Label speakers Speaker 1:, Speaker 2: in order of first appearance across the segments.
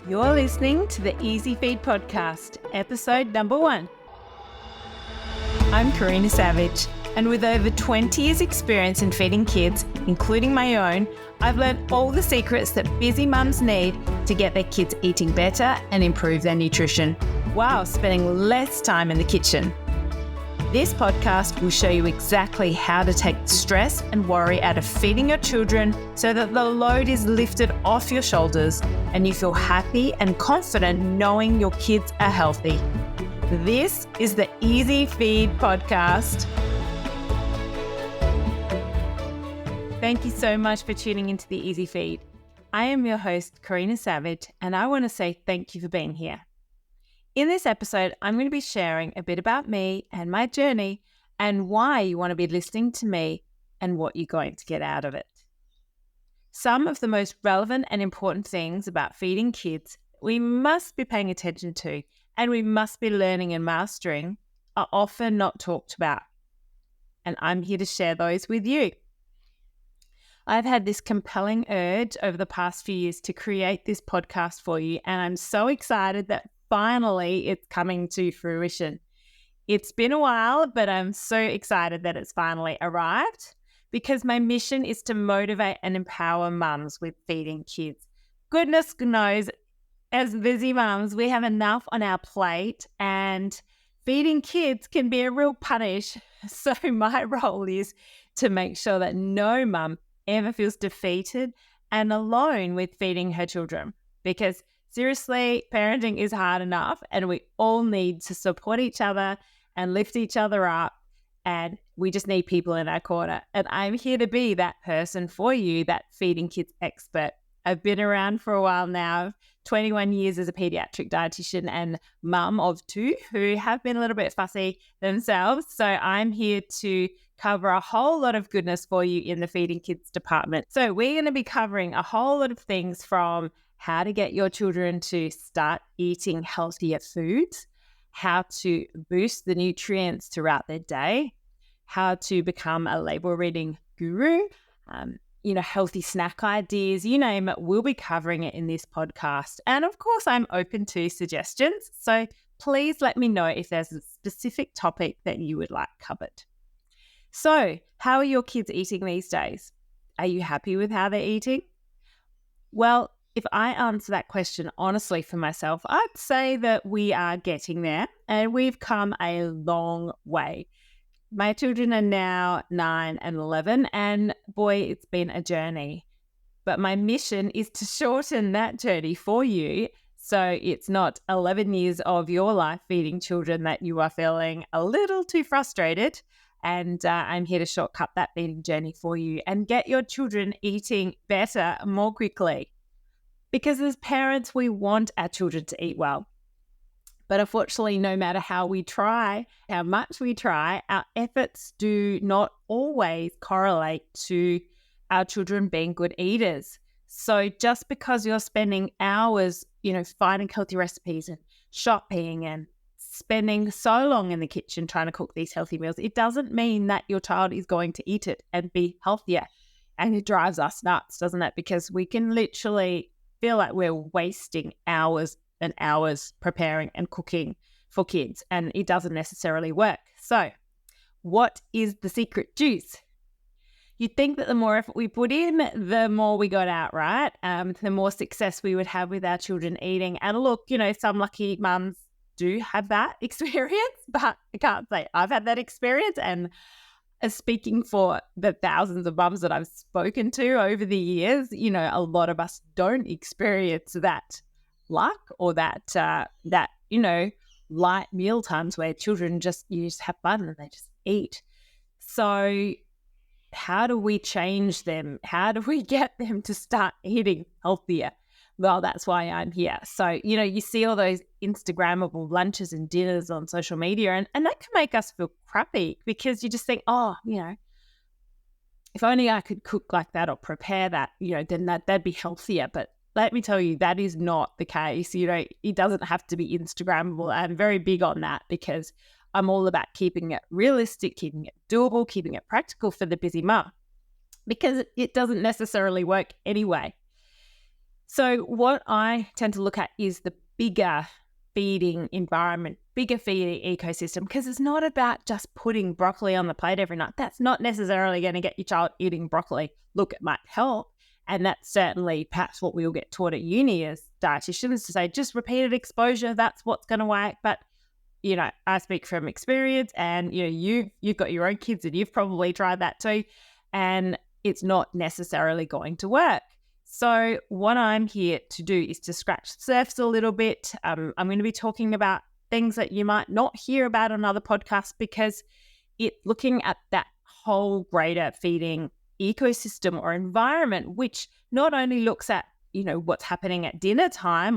Speaker 1: You're listening to the Easy Feed Podcast, episode number 1. I'm Karina Savage, and with over 20 years experience in feeding kids, including my own, I've learned all the secrets that busy mums need to get their kids eating better and improve their nutrition, while spending less time in the kitchen. This podcast will show you exactly how to take stress and worry out of feeding your children so that the load is lifted off your shoulders and you feel happy and confident knowing your kids are healthy. This is the Easy Feed Podcast. Thank you so much for tuning into the Easy Feed. I am your host, Karina Savage, and I want to say thank you for being here. In this episode, I'm going to be sharing a bit about me and my journey and why you want to be listening to me and what you're going to get out of it. Some of the most relevant and important things about feeding kids we must be paying attention to and we must be learning and mastering are often not talked about. And I'm here to share those with you. I've had this compelling urge over the past few years to create this podcast for you, and I'm so excited that finally it's coming to fruition. It's been a while, but I'm so excited that it's finally arrived because my mission is to motivate and empower mums with feeding kids. Goodness knows, as busy mums, we have enough on our plate and feeding kids can be a real punish. So my role is to make sure that no mum ever feels defeated and alone with feeding her children, because seriously, parenting is hard enough and we all need to support each other and lift each other up, and we just need people in our corner. And I'm here to be that person for you, that feeding kids expert. I've been around for a while now, 21 years as a paediatric dietitian and mum of 2 who have been a little bit fussy themselves. So I'm here to cover a whole lot of goodness for you in the feeding kids department. So we're going to be covering a whole lot of things, from how to get your children to start eating healthier foods, how to boost the nutrients throughout their day, how to become a label reading guru, healthy snack ideas, you name it, we'll be covering it in this podcast. And of course, I'm open to suggestions. So please let me know if there's a specific topic that you would like covered. So how are your kids eating these days? Are you happy with how they're eating? Well, if I answer that question honestly for myself, I'd say that we are getting there and we've come a long way. My children are now 9 and 11, and boy, it's been a journey. But my mission is to shorten that journey for you, so it's not 11 years of your life feeding children that you are feeling a little too frustrated. And I'm here to shortcut that feeding journey for you and get your children eating better more quickly. Because as parents, we want our children to eat well. But unfortunately, no matter how we try, how much we try, our efforts do not always correlate to our children being good eaters. So just because you're spending hours, finding healthy recipes and shopping and spending so long in the kitchen trying to cook these healthy meals, it doesn't mean that your child is going to eat it and be healthier. And it drives us nuts, doesn't it? Because we can literally feel like we're wasting hours and hours preparing and cooking for kids, and it doesn't necessarily work. So what is the secret juice? You'd think that the more effort we put in, the more we got out, right? The more success we would have with our children eating. And look, some lucky mums do have that experience, but I can't say I've had that experience. And speaking for the thousands of mums that I've spoken to over the years, a lot of us don't experience that luck or that light meal times where children just have fun and they just eat. So how do we change them? How do we get them to start eating healthier? Well, that's why I'm here. So, you see all those Instagrammable lunches and dinners on social media, and that can make us feel crappy because you just think, if only I could cook like that or prepare that, then that'd be healthier. But let me tell you, that is not the case. It doesn't have to be Instagrammable. I'm very big on that because I'm all about keeping it realistic, keeping it doable, keeping it practical for the busy mum, because it doesn't necessarily work anyway. So what I tend to look at is the bigger feeding environment, bigger feeding ecosystem, because it's not about just putting broccoli on the plate every night. That's not necessarily going to get your child eating broccoli. Look, it might help. And that's certainly perhaps what we'll get taught at uni as dietitians, to say just repeated exposure, that's what's going to work. But I speak from experience, and you've got your own kids and you've probably tried that too, and it's not necessarily going to work. So what I'm here to do is to scratch the surface a little bit. I'm going to be talking about things that you might not hear about on other podcasts, because it's looking at that whole greater feeding ecosystem or environment, which not only looks at what's happening at dinner time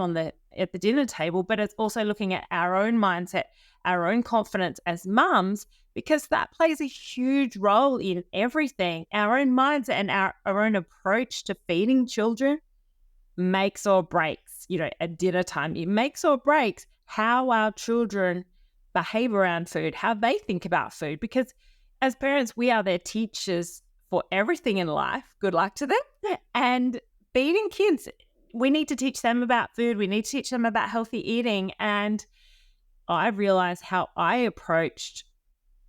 Speaker 1: at the dinner table, but it's also looking at our own mindset, our own confidence as mums, because that plays a huge role in everything. Our own mindset and our own approach to feeding children makes or breaks, at dinner time. It makes or breaks how our children behave around food, how they think about food, because as parents, we are their teachers for everything in life. Good luck to them. And feeding kids, we need to teach them about food. We need to teach them about healthy eating. And I realized how I approached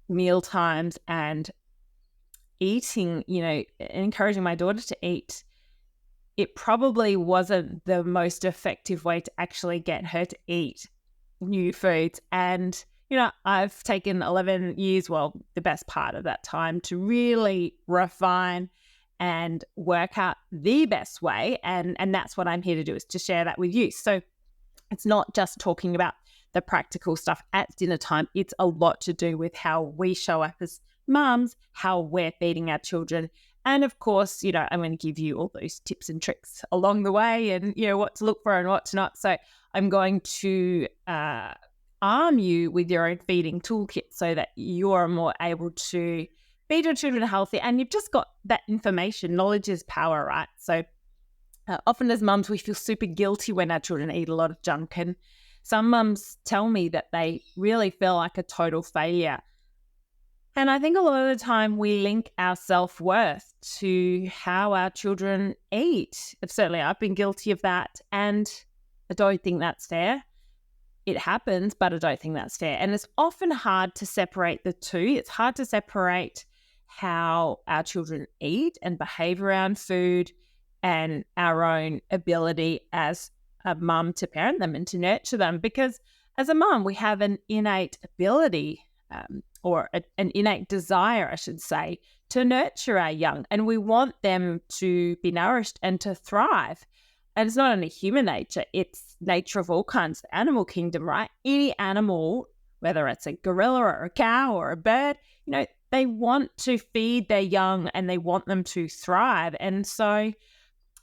Speaker 1: meal times and eating, encouraging my daughter to eat. It probably wasn't the most effective way to actually get her to eat new foods. And, I've taken 11 years, well, the best part of that time, to really refine and work out the best way. And that's what I'm here to do, is to share that with you. So it's not just talking about the practical stuff at dinner time. It's a lot to do with how we show up as mums, how we're feeding our children. And of course, I'm going to give you all those tips and tricks along the way, and, what to look for and what to not. So I'm going to arm you with your own feeding toolkit so that you're more able to feed your children healthy, and you've just got that information. Knowledge is power, right? So often as mums, we feel super guilty when our children eat a lot of junk, and some mums tell me that they really feel like a total failure. And I think a lot of the time we link our self-worth to how our children eat. Certainly I've been guilty of that, and I don't think that's fair. It happens, but I don't think that's fair. And it's often hard to separate the two. It's hard to separate how our children eat and behave around food and our own ability as a mum to parent them and to nurture them. Because as a mum, we have an innate ability or an innate desire, I should say, to nurture our young. And we want them to be nourished and to thrive. And it's not only human nature, it's nature of all kinds, the animal kingdom, right? Any animal, whether it's a gorilla or a cow or a bird, they want to feed their young and they want them to thrive. And so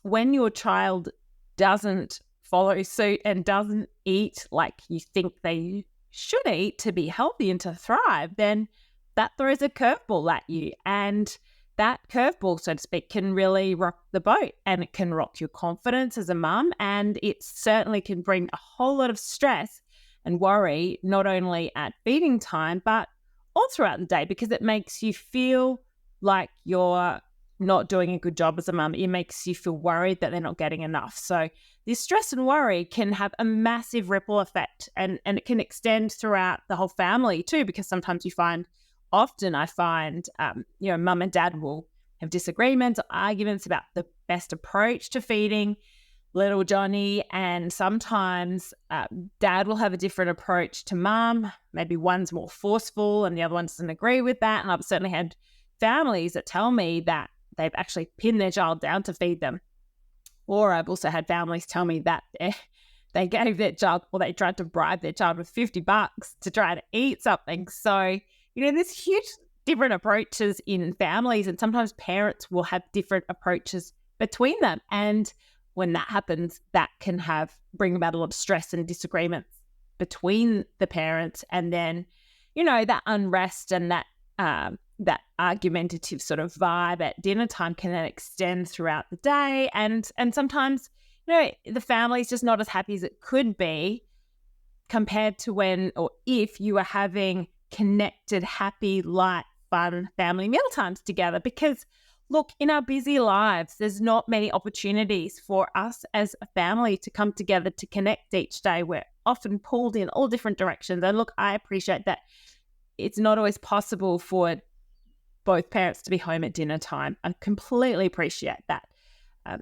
Speaker 1: when your child doesn't follow suit and doesn't eat like you think they should eat to be healthy and to thrive, then that throws a curveball at you. And that curveball, so to speak, can really rock the boat, and it can rock your confidence as a mum, and it certainly can bring a whole lot of stress and worry, not only at feeding time, but all throughout the day, because it makes you feel like you're not doing a good job as a mum. It makes you feel worried that they're not getting enough. So this stress and worry can have a massive ripple effect, and it can extend throughout the whole family too, because sometimes often I find, mum and dad will have disagreements or arguments about the best approach to feeding little Johnny. And sometimes dad will have a different approach to mum. Maybe one's more forceful and the other one doesn't agree with that. And I've certainly had families that tell me that they've actually pinned their child down to feed them. Or I've also had families tell me that they gave their child, or they tried to bribe their child with $50 to try to eat something. So, there's huge different approaches in families, and sometimes parents will have different approaches between them. And when that happens, that can bring about a lot of stress and disagreements between the parents. And then, that unrest and that argumentative sort of vibe at dinner time can then extend throughout the day. And sometimes, the family's just not as happy as it could be compared to when, or if you are having connected, happy, light, fun family meal times together. Because look, in our busy lives, there's not many opportunities for us as a family to come together to connect each day. We're often pulled in all different directions. And look, I appreciate that it's not always possible for both parents to be home at dinner time. I completely appreciate that.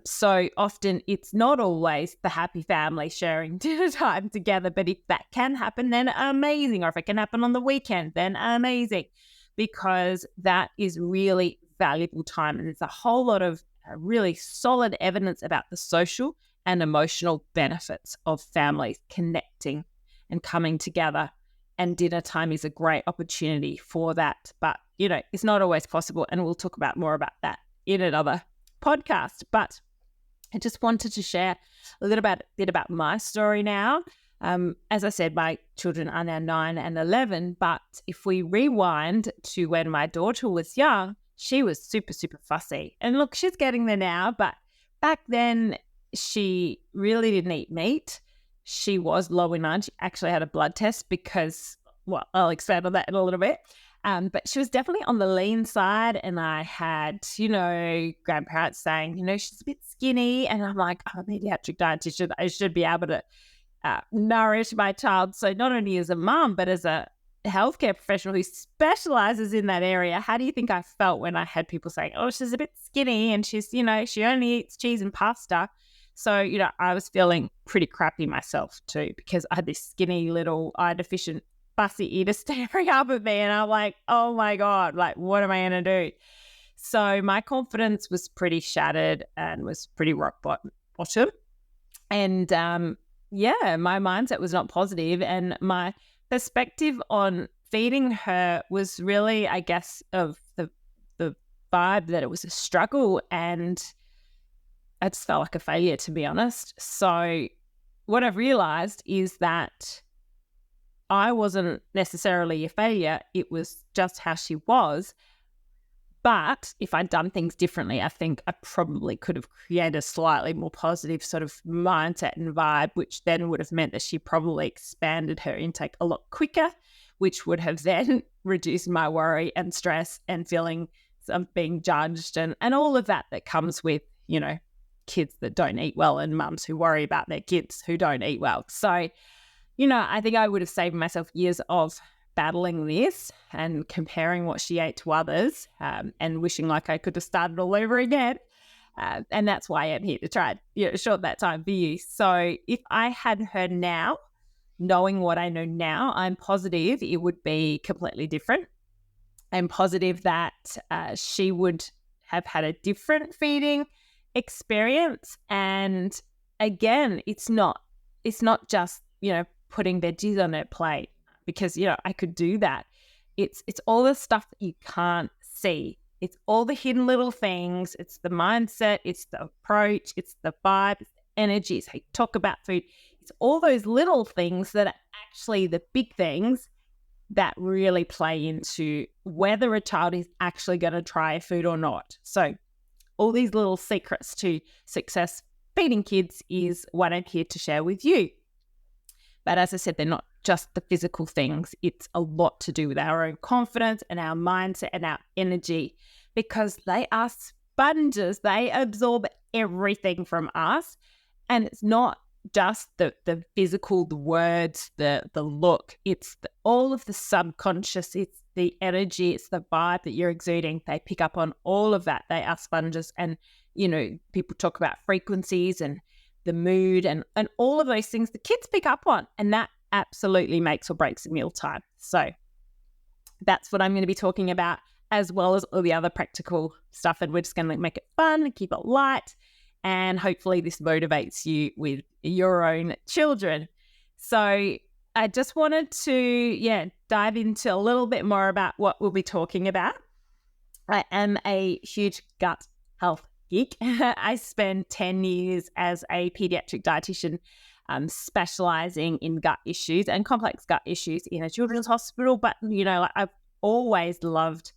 Speaker 1: So often it's not always the happy family sharing dinner time together, but if that can happen, then amazing. Or if it can happen on the weekend, then amazing, because that is really valuable time. And there's a whole lot of really solid evidence about the social and emotional benefits of families connecting and coming together. And dinner time is a great opportunity for that. But, it's not always possible. And we'll talk about more about that in another podcast. But I just wanted to share a little bit about my story now. As I said, my children are now 9 and 11. But if we rewind to when my daughter was young, she was super, super fussy. And look, she's getting there now. But back then, she really didn't eat meat. She was low in iron. She actually had a blood test because, I'll expand on that in a little bit. But she was definitely on the lean side. And I had, grandparents saying, she's a bit skinny. And I'm like, I'm a pediatric dietitian. I should be able to nourish my child. So not only as a mum, but as a healthcare professional who specializes in that area, how do you think I felt when I had people saying, oh, she's a bit skinny and she's, she only eats cheese and pasta. So, I was feeling pretty crappy myself too, because I had this skinny little iron deficient fussy eater staring up at me. And I'm like, oh my God, like, what am I going to do? So my confidence was pretty shattered and was pretty rock bottom. And my mindset was not positive. And my perspective on feeding her was really, I guess, of the vibe that it was a struggle. And I just felt like a failure, to be honest. So what I've realized is that I wasn't necessarily a failure. It was just how she was. But if I'd done things differently, I think I probably could have created a slightly more positive sort of mindset and vibe, which then would have meant that she probably expanded her intake a lot quicker, which would have then reduced my worry and stress and feeling of being judged and all of that comes with, kids that don't eat well and mums who worry about their kids who don't eat well. So, I think I would have saved myself years of battling this and comparing what she ate to others and wishing like I could have started all over again. And that's why I'm here to try and short that time for you. So if I had her now, knowing what I know now, I'm positive it would be completely different. I'm positive that she would have had a different feeding experience. And again, it's not just, putting veggies on her plate because, I could do that. It's all the stuff that you can't see. It's all the hidden little things. It's the mindset. It's the approach. It's the vibe. It's the energy. It's how you talk about food. It's all those little things that are actually the big things that really play into whether a child is actually going to try food or not. So all these little secrets to success feeding kids is what I'm here to share with you. But as I said, they're not just the physical things. It's a lot to do with our own confidence and our mindset and our energy because they are sponges. They absorb everything from us. And it's not just the physical, the words, the look. It's all of the subconscious. It's the energy. It's the vibe that you're exuding. They pick up on all of that. They are sponges. And, people talk about frequencies and the mood and all of those things the kids pick up on. And that absolutely makes or breaks a mealtime. So that's what I'm going to be talking about, as well as all the other practical stuff. And we're just going to make it fun and keep it light. And hopefully this motivates you with your own children. So I just wanted to, dive into a little bit more about what we'll be talking about. I am a huge gut health geek. I spent 10 years as a pediatric dietitian specializing in gut issues and complex gut issues in a children's hospital. But, I've always loved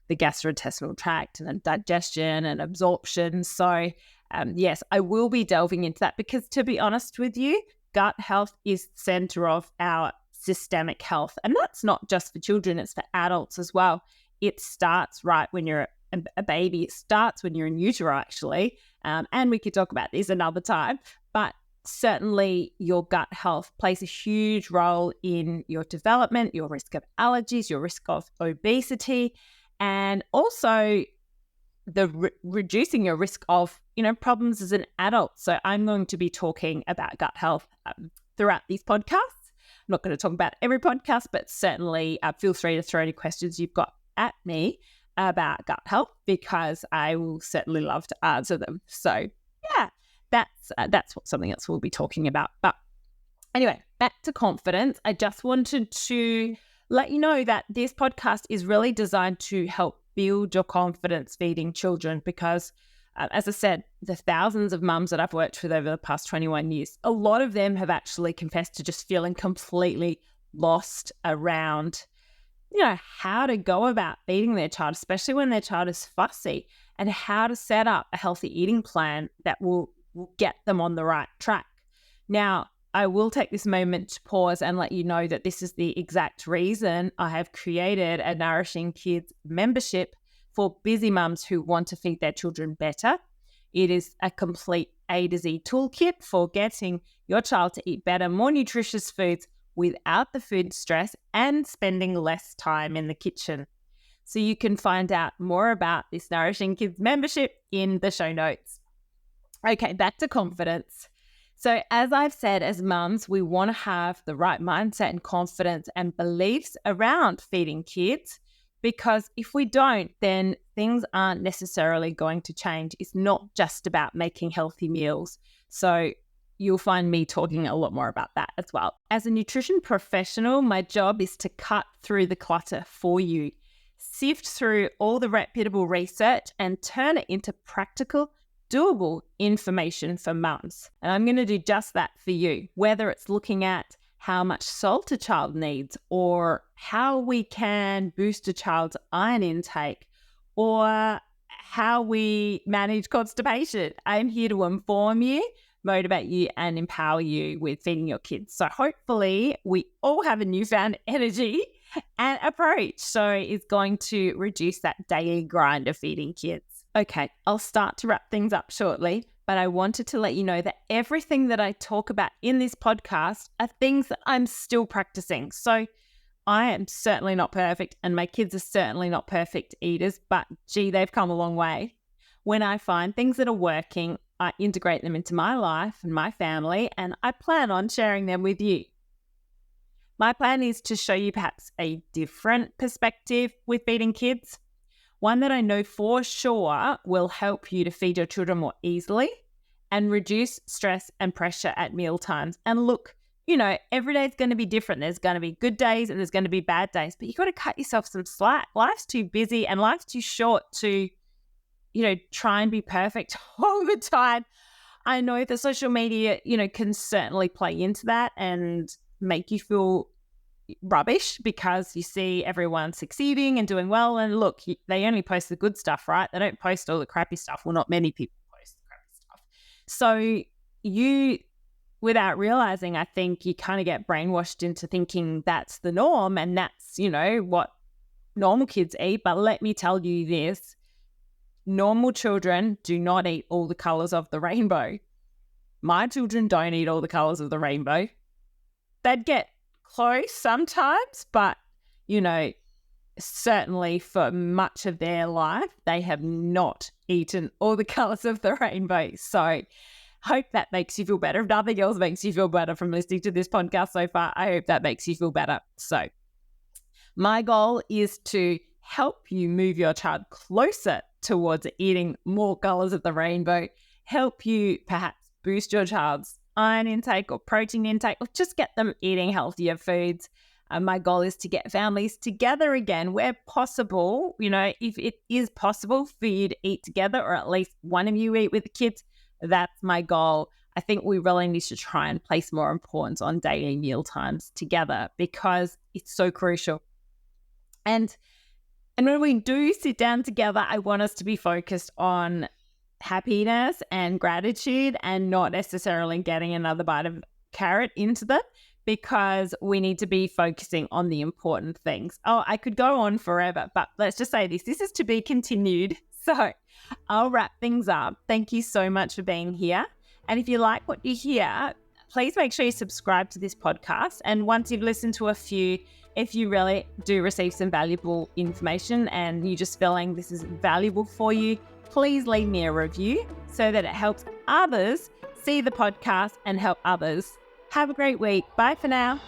Speaker 1: the gastrointestinal tract and digestion and absorption. So, yes, I will be delving into that because, to be honest with you, gut health is the center of our systemic health. And that's not just for children, it's for adults as well. It starts right when you're a baby. It starts when you're in utero, actually. And we could talk about this another time. But certainly your gut health plays a huge role in your development, your risk of allergies, your risk of obesity, and also reducing your risk of, problems as an adult. So I'm going to be talking about gut health throughout these podcasts. I'm not going to talk about every podcast, but certainly feel free to throw any questions you've got at me about gut health, because I will certainly love to answer them. So yeah, that's something else we'll be talking about. But anyway, back to confidence. I just wanted to let you know that this podcast is really designed to help build your confidence feeding children, because as I said, the thousands of mums that I've worked with over the past 21 years, a lot of them have actually confessed to just feeling completely lost around, how to go about feeding their child, especially when their child is fussy, and how to set up a healthy eating plan that will get them on the right track. Now, I will take this moment to pause and let you know that this is the exact reason I have created a Nourishing Kids membership for busy mums who want to feed their children better. It is a complete A to Z toolkit for getting your child to eat better, more nutritious foods without the food stress and spending less time in the kitchen. So you can find out more about this Nourishing Kids membership in the show notes. Okay, back to confidence. So as I've said, as mums, we want to have the right mindset and confidence and beliefs around feeding kids, because if we don't, then things aren't necessarily going to change. It's not just about making healthy meals. So you'll find me talking a lot more about that as well. As a nutrition professional, my job is to cut through the clutter for you, sift through all the reputable research and turn it into practical, doable information for mums. And I'm going to do just that for you, whether it's looking at how much salt a child needs, or how we can boost a child's iron intake, or how we manage constipation. I'm here to inform you, motivate you, and empower you with feeding your kids. So hopefully we all have a newfound energy and approach. So it's going to reduce that daily grind of feeding kids. Okay, I'll start to wrap things up shortly, but I wanted to let you know that everything that I talk about in this podcast are things that I'm still practicing. So I am certainly not perfect, and my kids are certainly not perfect eaters, but gee, they've come a long way. When I find things that are working, I integrate them into my life and my family, and I plan on sharing them with you. My plan is to show you perhaps a different perspective with feeding kids, one that I know for sure will help you to feed your children more easily and reduce stress and pressure at meal times. And look, every day is going to be different. There's going to be good days and there's going to be bad days, but you got to cut yourself some slack. Life's too busy and life's too short to, try and be perfect all the time. I know that social media, can certainly play into that and make you feel rubbish because you see everyone succeeding and doing well, and look, they only post the good stuff, right? They don't post all the crappy stuff. Well, not many people post the crappy stuff. So you, without realizing, I think you kind of get brainwashed into thinking that's the norm and that's, what normal kids eat. But let me tell you this, normal children do not eat all the colors of the rainbow. My children don't eat all the colors of the rainbow. They'd get close sometimes, but certainly for much of their life they have not eaten all the colors of the rainbow. So hope that makes you feel better. If nothing else makes you feel better from listening to this podcast so far, I hope that makes you feel better. So my goal is to help you move your child closer towards eating more colors of the rainbow, help you perhaps boost your child's iron intake or protein intake, or just get them eating healthier foods. My goal is to get families together again where possible. If it is possible for you to eat together, or at least one of you eat with the kids, that's my goal. I think we really need to try and place more importance on daily meal times together because it's so crucial. And when we do sit down together, I want us to be focused on happiness and gratitude and not necessarily getting another bite of carrot into them, because we need to be focusing on the important things. Oh, I could go on forever, but let's just say this is to be continued. So I'll wrap things up. Thank you so much for being here. And if you like what you hear, please make sure you subscribe to this podcast. And once you've listened to a few, if you really do receive some valuable information and you're just feeling this is valuable for you, please leave me a review so that it helps others see the podcast and help others. Have a great week. Bye for now.